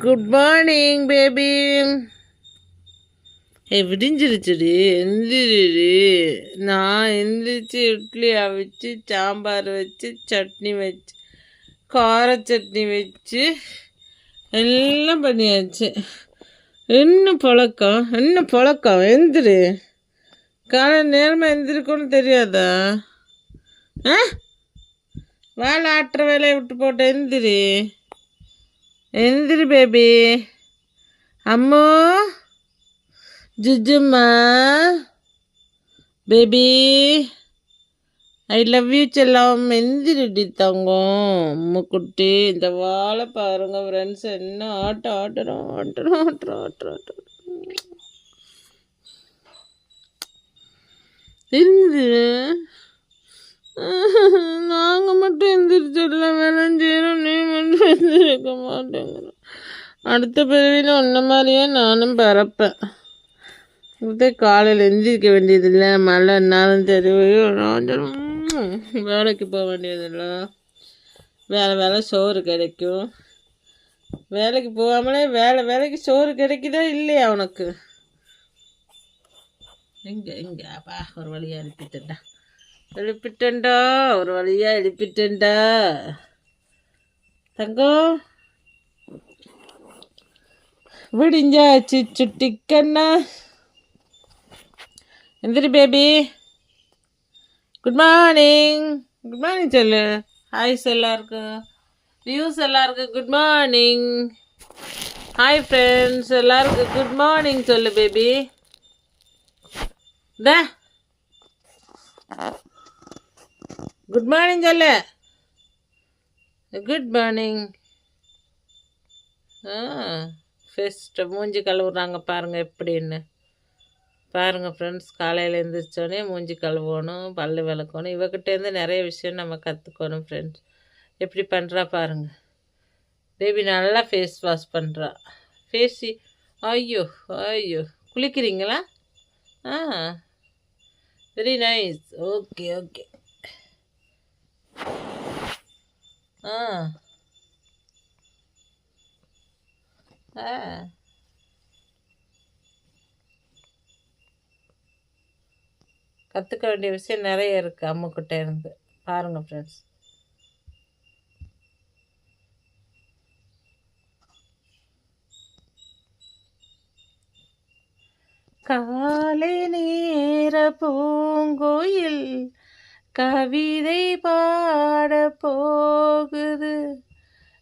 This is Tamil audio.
Good morning baby. விடிஞ்சிருச்சுடி, எந்திரிடி. நான் எந்திரிச்சு இட்லி அவிச்சு சாம்பார் வச்சு சட்னி வச்சு கார சட்னி வச்சு எல்லாம் பண்ணியாச்சு. என்ன பழக்கம் எந்திரி. காலை நேரமாக எந்திரிக்கணும்னு தெரியாதா? வேலை ஆட்டுற வேலையை விட்டு போட்ட எந்திரி பேபி. அம்மோ ஜுஜும்மா பேபி, ஐ லவ் யூ செல்லம். எந்திரிடி தங்கம் அம்முக்குட்டி. இந்த வாழை பாருங்க ஃப்ரெண்ட்ஸ், என்ன ஆட்டுறோம். எந்திரு. நாங்கள் மட்டும் எந்திரிச்சிடலாம் வேலைன்னு செய்கிறோம், நீ மட்டும் எந்திரிக்க மாட்டேங்கிறோம். அடுத்த பிறவியில் ஒன்ன மாதிரியே நானும் பறப்பேன். இதே காலையில் எந்திரிக்க வேண்டியதில்லை, மழை என்னாலும் தெரியும். வேலைக்கு போக வேண்டியதில்லை, வேலை சோறு கிடைக்கும். வேலைக்கு போகாமலே வேலைக்கு சோறு கிடைக்குதா இல்லையா உனக்கு? எங்கப்பா ஒரு வழியாக எழுப்பிட்டேன்டா. தங்கம் விடிஞ்சாச்சு சுட்டிக்கண்ணா. எந்திரி பேபி. குட் மார்னிங் சொல்லு. ஹாய்ஸ் எல்லாருக்கும், வியூஸ் எல்லாருக்கும் குட் மார்னிங். ஹாய் ஃப்ரெண்ட்ஸ் எல்லாருக்கும் குட் மார்னிங் சொல்லு பேபி. குட் மார்னிங் சொல்லு. Good morning. ஃபெஸ்ட்டு மூஞ்சி கழுவுறாங்க பாருங்கள் எப்படின்னு. பாருங்கள் ஃப்ரெண்ட்ஸ், காலையில் எழுந்திரிச்சோடனே மூஞ்சி கழுவணும், பல் விளக்கணும். இவகிட்டேருந்து நிறைய விஷயம் நம்ம கற்றுக்கணும் ஃப்ரெண்ட்ஸ். எப்படி பண்ணுறா பாருங்கள் பேபி. நல்லா ஃபேஸ் வாஷ் பண்ணுறா. ஐயோ குளிக்கிறீங்களா? Very nice. ஓகே கற்றுக்க வேண்டிய விஷயம் நிறைய இருக்குது அம்முக்கிட்ட இருந்து. பாருங்கள் ஃப்ரெண்ட்ஸ். காலை நேர பூங்கோயில் கவிதை பாட போகுது.